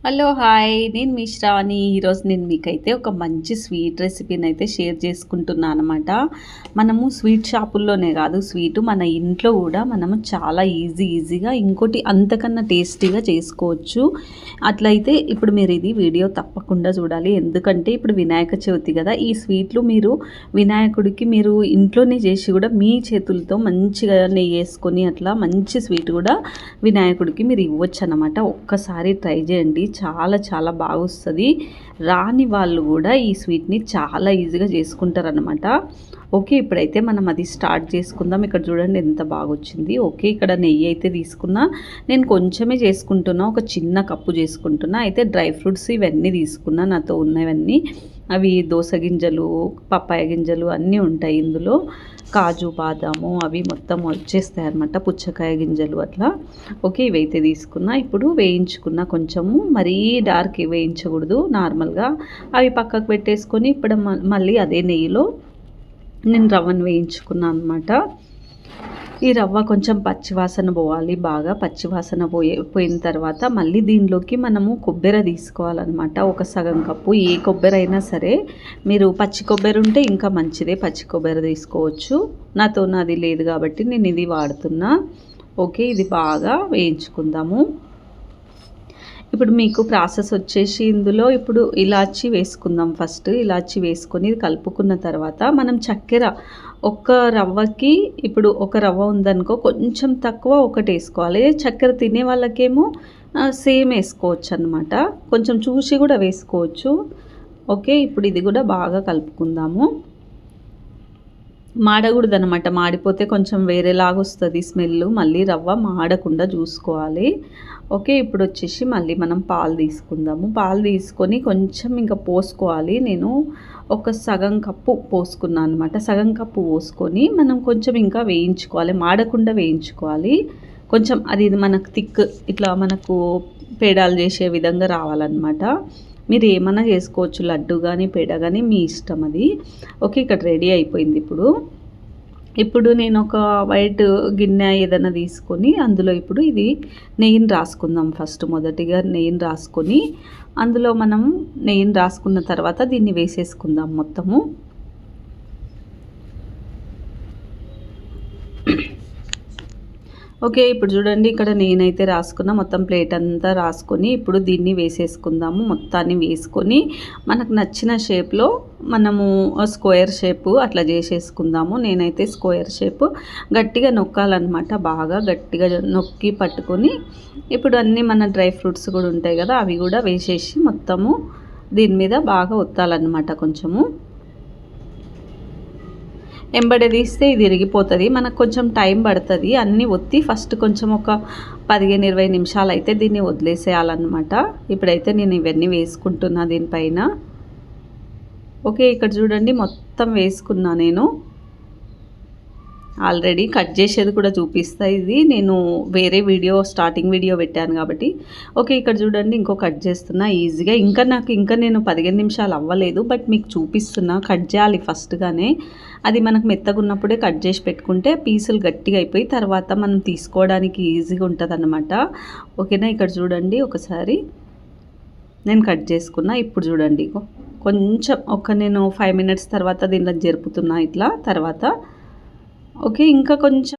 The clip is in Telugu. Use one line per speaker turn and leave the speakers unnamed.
హలో హాయ్, నేను మీ శ్రావణి. ఈరోజు నేను మీకైతే ఒక మంచి స్వీట్ రెసిపీని అయితే షేర్ చేసుకుంటున్నాను అనమాట. మనము స్వీట్ షాపుల్లోనే కాదు, స్వీటు మన ఇంట్లో కూడా మనము చాలా ఈజీగా ఇంకోటి అంతకన్నా టేస్టీగా చేసుకోవచ్చు. అట్లయితే ఇప్పుడు మీరు ఇది వీడియో తప్పకుండా చూడాలి. ఎందుకంటే ఇప్పుడు వినాయక చవితి కదా, ఈ స్వీట్లు మీరు వినాయకుడికి మీరు ఇంట్లోనే చేసి కూడా మీ చేతులతో మంచిగా నెయ్యి వేసుకొని అట్లా మంచి స్వీట్ కూడా వినాయకుడికి మీరు ఇవ్వచ్చు అనమాట. ఒక్కసారి ట్రై చేయండి, చాలా బాగా వస్తుంది. రాని వాళ్ళు కూడా ఈ స్వీట్ని చాలా ఈజీగా చేసుకుంటారనమాట. ఓకే, ఇప్పుడైతే మనం అది స్టార్ట్ చేసుకుందాం. ఇక్కడ చూడండి ఎంత బాగా వచ్చింది. ఓకే, ఇక్కడ నెయ్యి అయితే తీసుకున్నా. నేను కొంచెమే చేసుకుంటున్నా, ఒక చిన్న కప్పు చేసుకుంటున్నా. అయితే డ్రై ఫ్రూట్స్ ఇవన్నీ తీసుకున్నా, నాతో ఉన్నవన్నీ. అవి దోస గింజలు, పప్పాయ గింజలు అన్నీ ఉంటాయి ఇందులో. కాజు బాదాము అవి మొత్తం వచ్చేస్తాయి అన్నమాట, పుచ్చకాయ గింజలు అట్లా. ఓకే, ఇవైతే తీసుకున్నా. ఇప్పుడు వేయించుకున్నా, కొంచెము మరీ డార్క్ వేయించకూడదు, నార్మల్గా అవి పక్కకు పెట్టేసుకొని ఇప్పుడు మళ్ళీ అదే నెయ్యిలో నేను రవ్వను వేయించుకున్నాను అనమాట. ఈ రవ్వ కొంచెం పచ్చివాసన పోవాలి, బాగా పచ్చివాసన పోయిన తర్వాత మళ్ళీ దీనిలోకి మనము కొబ్బరి తీసుకోవాలన్నమాట. ఒక సగం కప్పు, ఏ కొబ్బరి అయినా సరే, మీరు పచ్చి కొబ్బరి ఉంటే ఇంకా మంచిదే, పచ్చి కొబ్బరి తీసుకోవచ్చు. నాది లేదు కాబట్టి నేను ఇది వాడుతున్నా. ఓకే, ఇది బాగా వేయించుకుందాము. ఇప్పుడు మీకు ప్రాసెస్ వచ్చేసి ఇందులో ఇప్పుడు ఇలాచీ వేసుకుందాం. ఫస్ట్ ఇలాచీ వేసుకొని ఇది కలుపుకున్న తర్వాత మనం చక్కెర ఒక్క రవ్వకి, ఇప్పుడు ఒక రవ్వ ఉందనుకో కొంచెం తక్కువ ఒకటి వేసుకోవాలి. చక్కెర తినే వాళ్ళకేమో సేమ్ వేసుకోవచ్చు అనమాట, కొంచెం చూసి కూడా వేసుకోవచ్చు. ఓకే, ఇప్పుడు ఇది కూడా బాగా కలుపుకుందాము. మాడకూడదు అనమాట, మాడిపోతే కొంచెం వేరేలాగా వస్తుంది స్మెల్. మళ్ళీ రవ్వ మాడకుండా చూసుకోవాలి. ఓకే, ఇప్పుడు వచ్చేసి మళ్ళీ మనం పాలు తీసుకుందాము. పాలు తీసుకొని కొంచెం ఇంకా పోసుకోవాలి. నేను ఒక సగం కప్పు పోసుకున్నాను అనమాట. సగం కప్పు పోసుకొని మనం కొంచెం ఇంకా వేయించుకోవాలి, మాడకుండా వేయించుకోవాలి. కొంచెం అది మనకు థిక్ ఇట్లా మనకు పేడాలు చేసే విధంగా రావాలన్నమాట. మీరు ఏమన్నా చేసుకోవచ్చు, లడ్డు కానీ పేడ కానీ మీ ఇష్టం అది. ఓకే, ఇక్కడ రెడీ అయిపోయింది. ఇప్పుడు నేను ఒక వైట్ గిన్నె ఏదైనా తీసుకొని అందులో ఇప్పుడు ఇది నెయ్యిని రాసుకుందాం. ఫస్ట్ మొదటిగా నెయ్యిని రాసుకొని అందులో మనం నెయ్యిని రాసుకున్న తర్వాత దీన్ని వేసేసుకుందాం మొత్తము. ఓకే, ఇప్పుడు చూడండి ఇక్కడ నేనైతే రాసుకున్న మొత్తం ప్లేట్ అంతా రాసుకొని ఇప్పుడు దీన్ని వేసేసుకుందాము. మొత్తాన్ని వేసుకొని మనకు నచ్చిన షేప్లో మనము స్క్వేర్ షేపు అట్లా చేసేసుకుందాము. నేనైతే స్క్వేర్ షేపు గట్టిగా నొక్కాలన్నమాట, బాగా గట్టిగా నొక్కి పట్టుకొని ఇప్పుడు అన్నీ మన డ్రై ఫ్రూట్స్ కూడా ఉంటాయి కదా, అవి కూడా వేసేసి మొత్తము దీని మీద బాగా ఒత్తాలన్నమాట. కొంచెము ఎంబడి తీస్తే ఇది ఇరిగిపోతుంది, మనకు కొంచెం టైం పడుతుంది. అన్నీ ఒత్తి ఫస్ట్ కొంచెం ఒక 15-20 నిమిషాలు అయితే దీన్ని వదిలేసేయాలన్నమాట. ఇప్పుడైతే నేను ఇవన్నీ వేసుకుంటున్నా దీనిపైన. ఓకే, ఇక్కడ చూడండి మొత్తం వేసుకున్నా నేను. ఆల్రెడీ కట్ చేసేది కూడా చూపిస్తా. ఇది నేను వేరే వీడియో స్టార్టింగ్ వీడియో పెట్టాను కాబట్టి. ఓకే, ఇక్కడ చూడండి ఇంకో కట్ చేస్తున్నా ఈజీగా. ఇంకా నేను 15 నిమిషాలు అవ్వలేదు, బట్ మీకు చూపిస్తున్నా. కట్ చేయాలి ఫస్ట్గానే, అది మనకు మెత్తగా ఉన్నప్పుడే కట్ చేసి పెట్టుకుంటే పీసులు గట్టిగా అయిపోయి తర్వాత మనం తీసుకోవడానికి ఈజీగా ఉంటుంది అన్నమాట. ఓకేనా, ఇక్కడ చూడండి ఒకసారి నేను కట్ చేసుకున్నా. ఇప్పుడు చూడండి కొంచెం నేను 5 మినిట్స్ తర్వాత దీనిలో జరుపుతున్నా ఇట్లా తర్వాత. ఓకే, ఇంకా కొంచెం